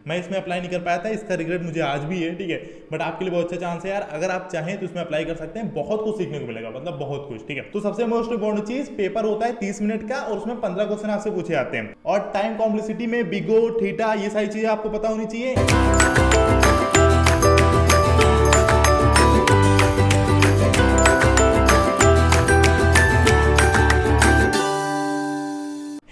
मैं इसमें अप्लाई नहीं कर पाया था, इसका रिग्रेट मुझे आज भी है, ठीक है। बट आपके लिए बहुत अच्छा चांस है यार, अगर आप चाहें तो इसमें अप्लाई कर सकते हैं, बहुत कुछ सीखने को मिलेगा, मतलब बहुत कुछ, ठीक है। तो सबसे मोस्ट इंपॉर्टेंट चीज, पेपर होता है 30 मिनट का और उसमें 15 क्वेश्चन आपसे पूछे जाते हैं, और टाइम कॉम्प्लेक्सिटी में बिगो थीटा ये सारी चीजें आपको पता होनी चाहिए।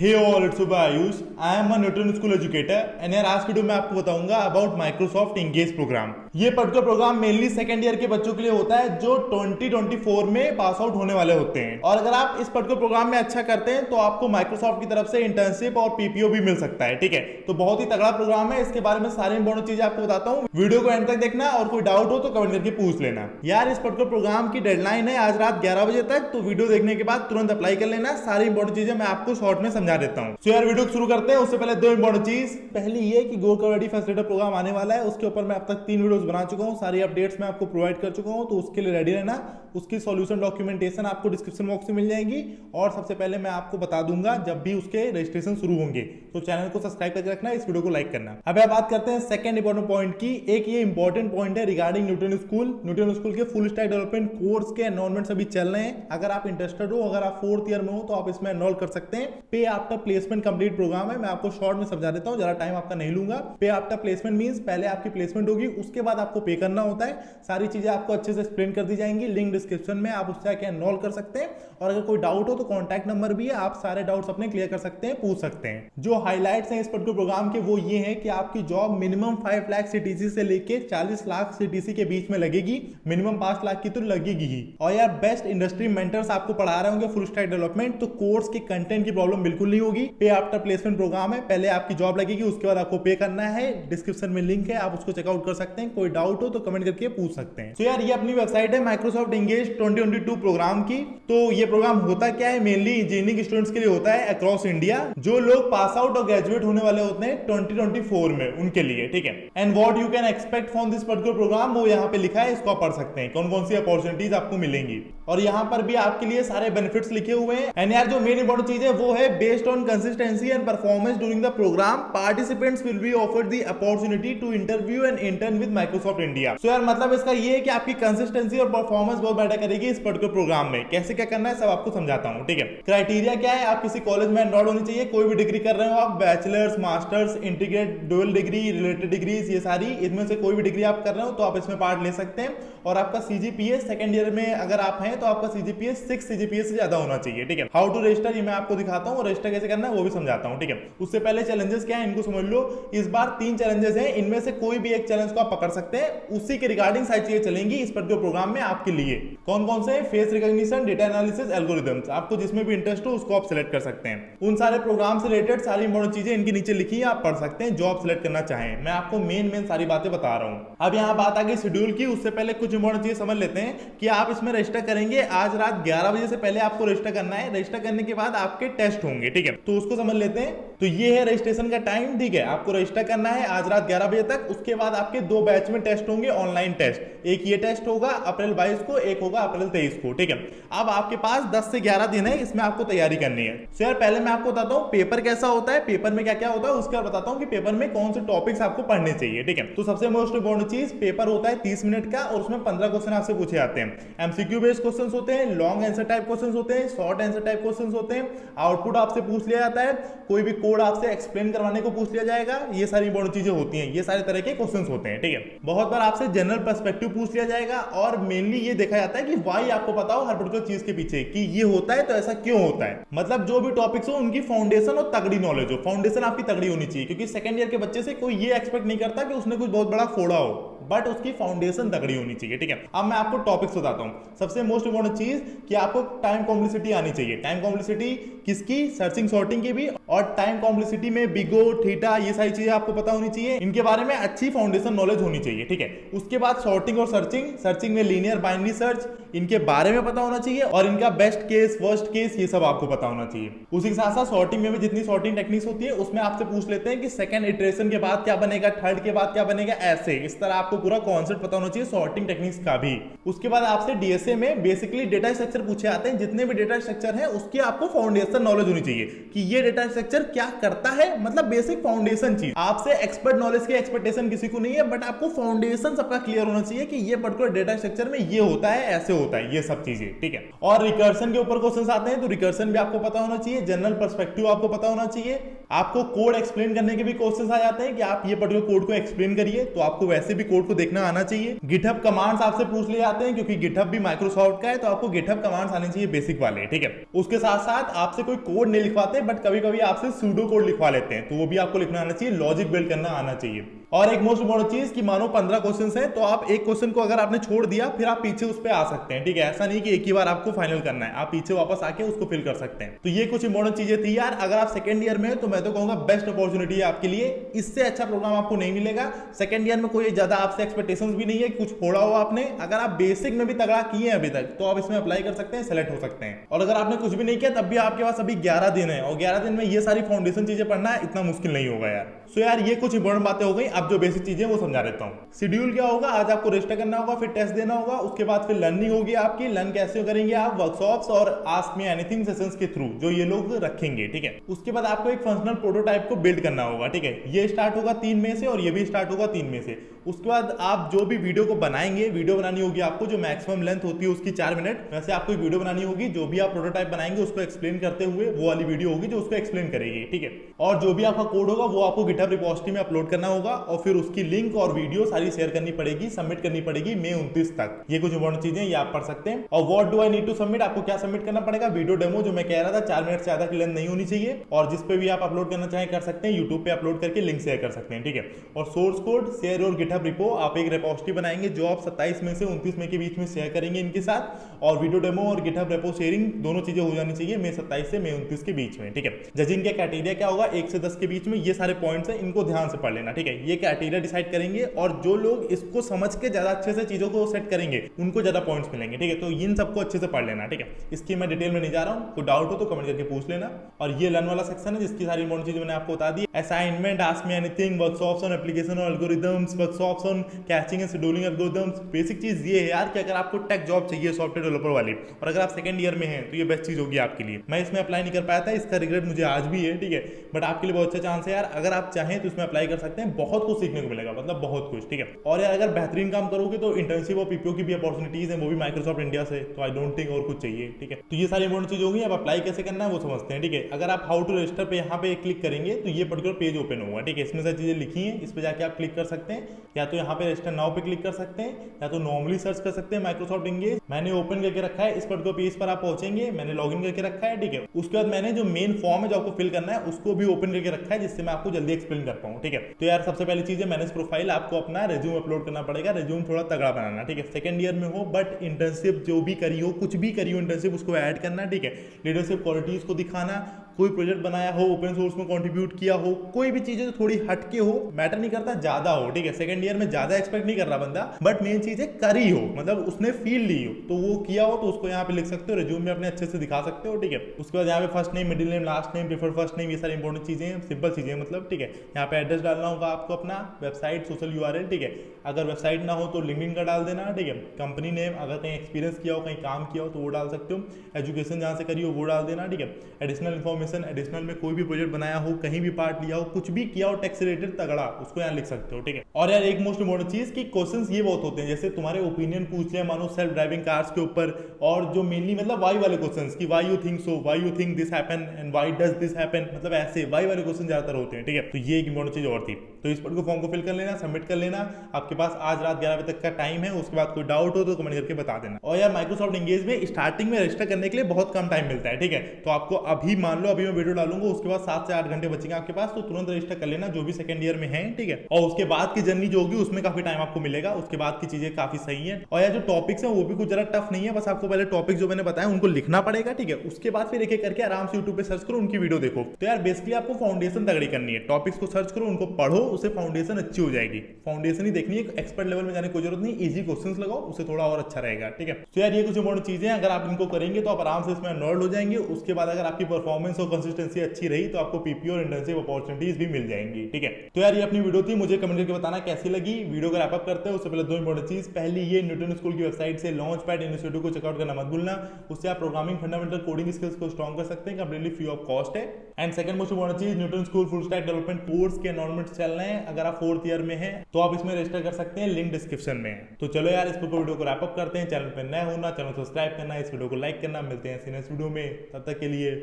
Hey all, it's Ayush, I am a Newton school educator and यार आज की वीडियो में आपको बताऊंगा अबाउट माइक्रोसॉफ्ट एंगेज प्रोग्राम। ये particular program mainly second year के बच्चों के लिए होता है जो 2024 में पास आउट होने वाले होते हैं, और अगर आप इस पर्टिकुलर प्रोग्राम में अच्छा करते हैं तो आपको माइक्रोसॉफ्ट की तरफ से इंटर्नशिप और पीपीओ भी मिल सकता है, ठीक है। तो बहुत ही तगड़ा प्रोग्राम है, इसके बारे में सारी इंपॉर्टेंट चीजें आपको बताता हूँ, वीडियो को एंड तक देखना और कोई डाउट हो तो कमेंट करके पूछ लेना। यार इस पर्टिकुलर प्रोग्राम की डेडलाइन है आज रात 11 बजे तक, तो वीडियो देखने के बाद तुरंत अप्लाई कर लेना। सारी इंपॉर्टेंट चीजें मैं आपको शॉर्ट में समझा देता हूँ। तो यार वीडियो शुरू करते हैं, उससे पहले दो इंपॉर्टेंट चीज। पहली ये कि गो कबड्डी फैसिलिटेटर प्रोग्राम आने वाला है, उसके ऊपर मैं अब तक 3 वीडियोस बना चुका हूँ, सारी अपडेट्स मैं आपको प्रोवाइड कर चुका हूँ, तो उसके लिए रेडी रहना। उसकी सॉल्यूशन डॉक्यूमेंटेशन आपको डिस्क्रिप्शन बॉक्स में मिल जाएगी, और सबसे पहले मैं आपको बता दूंगा जब भी उसके रजिस्ट्रेशन शुरू होंगे, तो चैनल को सब्सक्राइब करके रखना, इस वीडियो को लाइक करना। अब आप बात करते हैं सेकंड इंपॉर्टेंट पॉइंट की। एक ये इंपॉर्टेंट पॉइंट है regarding Newton school. Newton school के फुल स्टैक डेवलपमेंट कोर्स के एनरोलमेंट अभी चल रहे हैं। अगर आप इंटरेस्टेड हो, अगर आप 4th ईयर में हो, तो आप इसमें एनरोल कर सकते हैं। पे आफ्टर प्लेसमेंट कंप्लीट प्रोग्राम है, मैं आपको शॉर्ट में समझा देता हूं, जरा टाइम आपका नहीं लूंगा। पे आफ्टर प्लेसमेंट मींस पहले आपकी प्लेसमेंट होगी, उसके बाद आपको पे करना होता है। सारी चीजें आपको अच्छे से एक्सप्लेन कर दी जाएंगी, लिंक डिस्क्रिप्शन में, आप उससे आके एनरोल कर सकते हैं। और अगर कोई डाउट हो तो कॉन्टैक्ट नंबर भी है, आप सारे डाउट्स अपने क्लियर कर सकते हैं, पूछ सकते हैं। जो हाईलाइट्स हैं इस पर्टिकुलर प्रोग्राम के वो ये हैं कि आपकी जॉब मिनिमम 5 लाख सीटीसी से लेके 40 लाख सीटीसी के बीच में लगेगी, मिनिमम 5 लाख की तो लगेगी ही। और यार बेस्ट इंडस्ट्री मेंटर्स आपको पढ़ा रहे होंगे फुल स्टैक डेवलपमेंट, तो कोर्स के कंटेंट की प्रॉब्लम बिल्कुल नहीं होगी। पे आफ्टर प्लेसमेंट प्रोग्राम है, पहले आपकी जॉब लगेगी, उसके बाद आपको पे करना है। डिस्क्रिप्शन में लिंक है, आप उसको चेकआउट कर सकते हैं। कोई डाउट हो तो कमेंट करके पूछ सकते हैं। तो यार ये अपनी वेबसाइट है माइक्रोसॉफ्ट एंगेज 2022 प्रोग्राम की। तो ये प्रोग्राम होता क्या है, मेनली इंजीनियरिंग स्टूडेंट्स के लिए होता है अक्रॉस इंडिया, जो लोग पास आउट और ग्रेजुएट होने वाले होते हैं 2024 में, उनके लिए, ठीक है। And what you can expect from this particular programme, वो यहाँ पे लिखा है, इसको आप पढ़ सकते हैं, कौन कौन सी अपॉर्चुनिटीज आपको मिलेंगी, और यहाँ पर भी आपके लिए सारे बेनिफिट्स लिखे हुए हैं। एंड यार जो मेन इंपॉर्टेंट चीज है वो है based on consistency and performance during the program, participants will be offered the opportunity to interview and intern with Microsoft India. So यार मतलब इसका ये है कि आपकी कंसिस्टेंसी और परफॉर्मेंस बहुत मैटर करेगी इस पर्टिकुलर प्रोग्राम में। कैसे क्या करना है सब आपको समझाता हूँ, ठीक है। क्राइटेरिया क्या है, आप किसी कॉलेज में एनरोल होनी चाहिए, कोई भी डिग्री कर रहे हो आप, bachelors, masters, integrate, dual degree, related degrees, ये सारी, इनमें से कोई भी डिग्री आप कर रहे हो तो आप इसमें पार्ट ले सकते हैं। और आपका सीजीपीए सेकंड ईयर में अगर आप हैं तो आपका सीजीपीए 6 सीजीपीए से ज्यादा होना चाहिए, ठीक है। हाउ टू रजिस्टर ये मैं आपको दिखाता हूँ, रजिस्टर कैसे करना है वो भी समझाता हूँ, ठीक है। उससे पहले चैलेंजेस क्या है इनको समझ लो। इस बार 3 चैलेंजेस हैं, इनमें से कोई भी एक चैलेंज को आप पकड़ सकते हैं, उसी के रिगार्डिंग सारी चीजें चलेंगी इस पर्टिकुलर प्रोग्राम में आपके लिए। कौन कौन से, face recognition, data analysis, algorithms, आपको जिसमें भी इंटरेस्ट हो उसको आप सिलेक्ट कर सकते हैं। उन सारे प्रोग्राम से रिलेटेड सारी इंपॉर्टेंट चीजें इनके नीचे लिखी है, आप पढ़ सकते हैं, जॉब सिलेक्ट करना चाहें। मैं आपको मेन सारी बातें बता रहा हूँ। अब यहाँ बात आ गई शेड्यूल की, उससे पहले कुछ इंपॉर्टेंट चीजें समझ लेते हैं कि आप इसमें रजिस्टर करेंगे आज रात 11 बजे से पहले आपको रजिस्टर करना है। रजिस्टर करने के बाद आपके टेस्ट होंगे, ठीक है, तो उसको समझ लेते हैं। तो ये है रजिस्ट्रेशन का टाइम, ठीक है। आपको रजिस्टर करना है आज रात 11 बजे तक, उसके बाद आपके 2 बैच में टेस्ट होंगे, ऑनलाइन टेस्ट। एक ये टेस्ट होगा अप्रैल 22 को, एक होगा अप्रैल 23 को, ठीक है। अब आपके पास 10 से 11 दिन है, इसमें आपको तैयारी करनी है। तो यार पहले मैं आपको बताता हूँ पेपर कैसा होता है, पेपर में क्या क्या होता है, उसके बाद बताता हूँ कि पेपर में कौन से टॉपिक्स आपको पढ़ने चाहिए, ठीक है। तो सबसे मोस्ट इंपॉर्टेंट चीज, पेपर होता है 30 मिनट का और उसमें 15 क्वेश्चन आपसे पूछे जाते हैं। एमसीक्यू बेस्ड क्वेश्चंस होते हैं, लॉन्ग आंसर टाइप क्वेश्चंस होते हैं, शॉर्ट आंसर टाइप क्वेश्चंस होते हैं, आउटपुट आपसे पूछ लिया जाता है, कोई भी कोड आपसे एक्सप्लेन करवाने को पूछ लिया जाएगा, ये सारी इंपॉर्टेंट चीजें होती हैं, ये सारे तरह के क्वेश्चंस होते हैं, ठीक है। बहुत बार आपसे जनरल पर्सपेक्टिव पूछ लिया जाएगा, और मेनली ये देखा जाता है कि वाई आपको पता हो हर पर्टिकुलर चीज के पीछे कि ये होता है तो ऐसा क्यों होता है। मतलब जो भी टॉपिक्स हो उनकी फाउंडेशन और तगड़ी नॉलेज हो, फाउंडेशन आपकी तगड़ी होनी चाहिए, क्योंकि सेकंड ईयर के बच्चे से कोई ये एक्सपेक्ट नहीं करता कि उसने कुछ बहुत बड़ा फोड़ा हो, बट उसकी फाउंडेशन तगड़ी होनी चाहिए, ठीक है। अब मैं आपको टॉपिक्स बताता हूं। सबसे मोस्ट इंपॉर्टेंट चीज कि आपको टाइम कॉम्प्लेक्सिटी आनी चाहिए। टाइम कॉम्प्लेक्सिटी किसकी, सर्चिंग सॉर्टिंग की भी, और टाइम कॉम्प्लेक्सिटी में बिगो, थीटा, ये सारी चीजें आपको पता होनी चाहिए, इनके बारे में अच्छी फाउंडेशन नॉलेज होनी चाहिए, ठीक है। उसके बाद सॉर्टिंग और सर्चिंग, सर्चिंग में लीनियर बाइनरी सर्च, इनके बारे में पता होना चाहिए, और इनका बेस्ट केस, वर्स्ट केस, ये सब आपको पता होना चाहिए। उसी के साथ साथ सॉर्टिंग में भी जितनी सॉर्टिंग टेक्निक्स होती है उसमें आपसे पूछ लेते हैं कि सेकंड इटरेशन के बाद क्या बनेगा, थर्ड के बाद क्या बनेगा, ऐसे इस तरह आपको पूरा कॉन्सेप्ट पता होना चाहिए सॉर्टिंग टेक्निक्स का भी। उसके बाद आपसे डीएसए में बेसिकली डेटा स्ट्रक्चर पूछे जाते हैं, जितने भी डेटा स्ट्रक्चर है उसकी आपको फाउंडेशन नॉलेज होनी चाहिए कि ये डेटा स्ट्रक्चर क्या करता है, मतलब बेसिक फाउंडेशन चीज। आपसे एक्सपर्ट नॉलेज की एक्सपेक्टेशन किसी को नहीं है, बट आपको फाउंडेशन सबका क्लियर होना चाहिए कि ये पर्टिकुलर डेटा स्ट्रक्चर में ये होता है, ऐसे होता है, ये सब चीजें, ठीक है। और रिकर्सन के ऊपर क्वेश्चन आते हैं तो रिकर्सन भी आपको पता होना चाहिए, जनरल पर्सपेक्टिव आपको पता होना चाहिए। आपको कोड एक्सप्लेन करने के भी क्वेश्चन आ जाते हैं कि आप ये पर्टिकुलर कोड को एक्सप्लेन करिए, तो आपको वैसे भी कोड को देखना आना चाहिए। गिटहब कमांड्स आपसे पूछ ले जाते हैं, क्योंकि गिटहब भी माइक्रोसॉफ्ट का है, तो आपको गिटहब कमांड्स आने चाहिए बेसिक वाले, ठीक है। उसके साथ साथ आपसे कोई कोड नहीं लिखवाते, बट कभी कभी आपसे सूडो कोड लिखवा लेते हैं, तो वो भी आपको लिखना आना चाहिए, लॉजिक बिल्ड करना आना चाहिए। और एक मोस्ट इंपॉर्टेंट चीज कि मानो 15 क्वेश्चंस हैं, तो आप एक क्वेश्चन को अगर आपने छोड़ दिया, फिर आप पीछे उस पे आ सकते हैं, ठीक है। ऐसा नहीं कि एक ही बार आपको फाइनल करना है, आप पीछे वापस आके उसको फिल कर सकते हैं। तो ये कुछ इंपॉर्टेंट चीजें थी यार। अगर आप सेकंड ईयर में हो तो मैं तो कहूंगा बेस्ट अपॉर्चुनिटी है आपके लिए, इससे अच्छा प्रोग्राम आपको नहीं मिलेगा। सेकंड ईयर में कोई ज्यादा आपसे एक्सपेक्टेशंस भी नहीं है, कुछ फोड़ा हो आपने। अगर आप बेसिक में भी तगड़ा किए हैं अभी तक, तो आप इसमें अप्लाई कर सकते हैं, सेलेक्ट हो सकते हैं। और अगर आपने कुछ भी नहीं किया, तब भी आपके पास अभी 11 दिन है, और 11 दिन में ये सारी फाउंडेशन चीजें पढ़ना है, इतना मुश्किल नहीं होगा यार। सो यार ये कुछ इंपॉर्टेंट बातें हो गई। अब जो बेसिक चीजें वो समझा देता हूँ। शेड्यूल क्या होगा, आज आपको रजिस्टर करना होगा, फिर टेस्ट देना होगा, उसके बाद फिर लर्निंग होगी आपकी। लर्न कैसे करेंगे आप, वर्कशॉप्स और आस्क मी एनीथिंग सेशंस के थ्रू, जो ये लोग रखेंगे, ठीक है। उसके बाद आपको एक फंक्शनल प्रोटोटाइप को बिल्ड करना होगा, ठीक है। ये स्टार्ट होगा 3 मई से, और ये भी स्टार्ट होगा 3 मई से। उसके बाद आप जो भी वीडियो को बनाएंगे, वीडियो बनानी होगी आपको, जो मैक्सिमम लेंथ होती है उसकी 4 मिनट, वैसे आपको एक वीडियो बनानी होगी। जो भी आप प्रोटोटाइप बनाएंगे उसको एक्सप्लेन करते हुए, वो वाली वीडियो होगी जो उसको एक्सप्लेन करेगी, ठीक है। और जो भी आपका कोड होगा वो आपको गिटहब रिपोजिटरी में अपलोड करना होगा, और फिर उसकी लिंक और वीडियो सारी शेयर करनी पड़ेगी, सबमिट करनी पड़ेगी मई 29 तक। ये कुछ इंपॉर्टेंट चीजें ये आप पढ़ सकते हैं। और what do I need to submit, आपको क्या सबमिट करना पड़ेगा, वीडियो डेमो, जो मैं कह रहा था 4 मिनट से ज्यादा की लेंथ नहीं होनी चाहिए, और जिस पे भी आप अपलोड करना चाहें कर सकते हैं, यूट्यूब पे अपलोड करके लिंक शेयर कर सकते हैं, ठीक है। और सोर्स कोड शेयर और गिटहब रिपो, आप एक रिपोजिटरी बनाएंगे जो आप 27 मई से 29 मई के बीच में शेयर करेंगे इनके साथ। और वीडियो डेमो और गिटहब रेपो शेयरिंग दोनों चीजें हो जानी चाहिए मई 27 से मई 29 के बीच में, ठीक है। जजिंग के क्राइटेरिया क्या होगा, 1 से 10 के बीच में, ये सारे पॉइंट्स हैं, इनको ध्यान से पढ़ लेना, ठीक है। ये क्राइटेरिया डिसाइड करेंगे, और जो लोग इसको समझ के ज्यादा अच्छे से चीजों को सेट करेंगे उनको ज्यादा पॉइंट्स मिलेंगे, ठीक है। तो इन सबको अच्छे से पढ़ लेना, ठीक है। इसकी मैं डिटेल में नहीं जा रहा हूँ, कोई डाउट हो तो कमेंट करके पूछ लेना। और ये लर्न वाला सेक्शन है जिसकी सारी इंपॉर्टेंट चीजें मैंने आपको बता दी। Assignment, ask me anything, workshops on application और algorithms, workshops on caching and scheduling algorithms. Basic चीज ये है यार कि अगर आपको टेक जॉब चाहिए सॉफ्टवेयर डेवलपर वाली, और अगर आप सेकंड ईयर में हैं, तो ये बेस्ट चीज होगी आपके लिए। मैं इसमें अप्लाई नहीं कर पाया था, इसका रिग्रेट मुझे आज भी है, ठीक है। बट आपके लिए बहुत अच्छा चांस है यार, अगर आप चाहें तो इसमें अप्लाई कर सकते हैं, बहुत कुछ सीखने को मिलेगा, मतलब बहुत कुछ, ठीक है। और यार अगर बेहतरीन काम करोगे तो इंटर्नशिप और पीपीओ की भी अपॉर्चुनिटीज है, वो भी माइक्रोसॉफ्ट इंडिया से, तो आई डोंट थिंक और कुछ चाहिए, ठीक है। तो ये सारी इंपॉर्टेंट चीज होगी। अब अप्लाई कैसे करना है वो समझते हैं, ठीक है। अगर आप हाउ टू रजिस्टर पे यहाँ पे क्लिक करेंगे तो ये पर्टिकुलर पेज ओपन होगा, ठीक है। इसमें सारी चीजें लिखी हैं, इस पे जाके आप क्लिक कर सकते हैं, या तो यहाँ पे रजिस्टर नाउ पे क्लिक कर सकते हैं, या तो नॉर्मली सर्च कर सकते हैं माइक्रोसॉफ्ट इंगेज। मैंने ओपन करके रखा है, इस पर्टिकुलर पेज पर आप पहुंचेंगे, मैंने लॉगिन करके रखा है, ठीक है। उसके बाद मैंने जो मेन फॉर्म है जो आपको फिल करना है उसको भी ओपन करके रखा है, जिससे मैं आपको जल्दी एक्सप्लेन कर पाऊँ, ठीक है। तो यार सबसे पहली चीज है मैनेज प्रोफाइल, आपको अपना रेज्यूम अपलोड करना पड़ेगा, रेज्यूम थोड़ा तगड़ा बनाना, ठीक है। सेकंड ईयर में हो बट इंटर्नशिप जो भी करी हो, कुछ भी करी हो इंटर्नशिप, उसको ऐड करना, ठीक है। लीडरशिप क्वालिटीज को दिखाना, कोई प्रोजेक्ट बनाया हो, ओपन सोर्स में कंट्रीब्यूट किया हो, कोई भी चीजें थोड़ी हटके हो, मैटर नहीं करता ज्यादा हो, ठीक है। सेकंड ईयर में ज्यादा एक्सपेक्ट नहीं कर रहा बंदा, बट मेन चीज है करी हो, मतलब उसने फील ली हो, तो वो किया हो तो उसको यहाँ पे लिख सकते हो, रिज्यूम में अपने अच्छे से दिखा सकते हो, ठीक है। उसके बाद यहाँ पे first name, middle name, last name, preferred first name, ये सारी इंपॉर्टेंट चीजें हैं, सिंपल चीजें मतलब, ठीक है। यहाँ पे एड्रेस डालना होगा आपको अपना, वेबसाइट, सोशल यूआरएल, ठीक है। अगर वेबसाइट ना हो तो लिंक्डइन का डाल देना, ठीक है। कंपनी नेम, अगर कहीं एक्सपीरियंस किया हो, कहीं काम किया हो तो वो डाल सकते हो। एजुकेशन जहाँ से करी हो वो डाल देना, ठीक है। एडिशनल इन्फॉर्मेशन, एडिशनल में कोई भी प्रोजेक्ट बनाया हो, कहीं भी पार्ट लिया हो, कुछ भी किया हो टैक्स रिलेटेड तगड़ा, उसको यहाँ लिख सकते हो, ठीक है। और यार एक मोस्ट इंपॉर्टेंट चीज कि क्वेश्चंस ये बहुत होते हैं, जैसे तुम्हारे ओपिनियन पूछ लिया मानो सेल्फ ड्राइविंग कार्स के ऊपर, और जो मेनली मतलब वाई वाले क्वेश्चंस कि why you think so, why you think this happen and why does this happen, मतलब ऐसे वाई वाले क्वेश्चन ज्यादातर होते हैं, ठीक है। तो ये एक इंपॉर्टेंट चीज और थी। तो इस पर्टिकुलर फॉर्म को फिल कर लेना, सबमिट कर लेना। आपके पास आज रात 11 बजे तक का टाइम है, उसके बाद कोई डाउट हो तो कमेंट करके बता देना। और यार माइक्रोसॉफ्ट इंगेज में स्टार्टिंग में रजिस्टर करने के लिए बहुत कम टाइम मिलता है, ठीक है। तो आपको अभी मान लो अभी मैं वीडियो डालूंगा, उसके बाद 7 से 8 घंटे बचेंगे आपके पास, तो तुरंत रजिस्टर कर लेना जो भी सेकंड ईयर में है, ठीक है। और उसके बाद की जर्नी जो होगी उसमें काफी टाइम आपको मिलेगा, उसके बाद की चीजें काफी सही है। और यार जो टॉपिक्स हैं वो भी कुछ जरा टफ नहीं है, बस आपको पहले टॉपिक जो मैंने बताया उनको लिखना पड़ेगा, ठीक है। उसके बाद फिर एक एक करके आराम से यूट्यूब पे सर्च करो, उनकी वीडियो देखो। तो यार बेसिकली आपको फाउंडेशन तगड़ी करनी है, टॉपिक्स को सर्च करो, उनको पढ़ो, उससे फाउंडेशन अच्छी हो जाएगी। फाउंडेशन ही देखनी है, एक्सपर्ट लेवल में जाने की कोई जरूरत नहीं, इजी क्वेश्चंस लगाओ, उससे थोड़ा और अच्छा रहेगा। ठीक है, तो यार ये कुछ इंपॉर्टेंट चीजें, अगर आप इनको करेंगे तो आप आराम से इसमें एनरोल्ड हो जाएंगे। उसके बाद अगर आपकी परफॉर्मेंस और कंसिस्टेंसी अच्छी रही तो आपको पीपी और इंटर्नशिप अपॉर्चुनिटीज भी मिल जाएंगी। ठीक है, तो यार ये अपनी वीडियो थी, मुझे कमेंट करके बताना कैसी लगी। वीडियो को रैप अप करते हैं उससे पहले 2 इंपॉर्टेंट चीज। पहली, ये न्यूटन स्कूल की वेबसाइट से लॉन्च पैड इनिशिएटिव को चेकआउट करना मत भूलना, उससे आप प्रोग्रामिंग फंडामेंटल कोडिंग स्किल्स को स्ट्रॉन्ग कर सकते हैं, कंप्लीटली फ्री ऑफ कॉस्ट है। एंड सेकंड मोस्ट इंपॉर्टेंट चीज, Newton school full stack development course के एनवायरनमेंट चल रहे हैं, अगर आप 4th ईयर में हैं तो आप इसमें रजिस्टर कर सकते हैं, लिंक डिस्क्रिप्शन में है। तो चलो यार इस वीडियो को रैप अप करते हैं। चैनल पर नया होना, चैनल सब्सक्राइब करना, इस वीडियो को लाइक करना। मिलते हैं नेक्स्ट वीडियो में, तब तक के लिए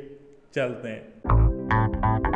चलते हैं।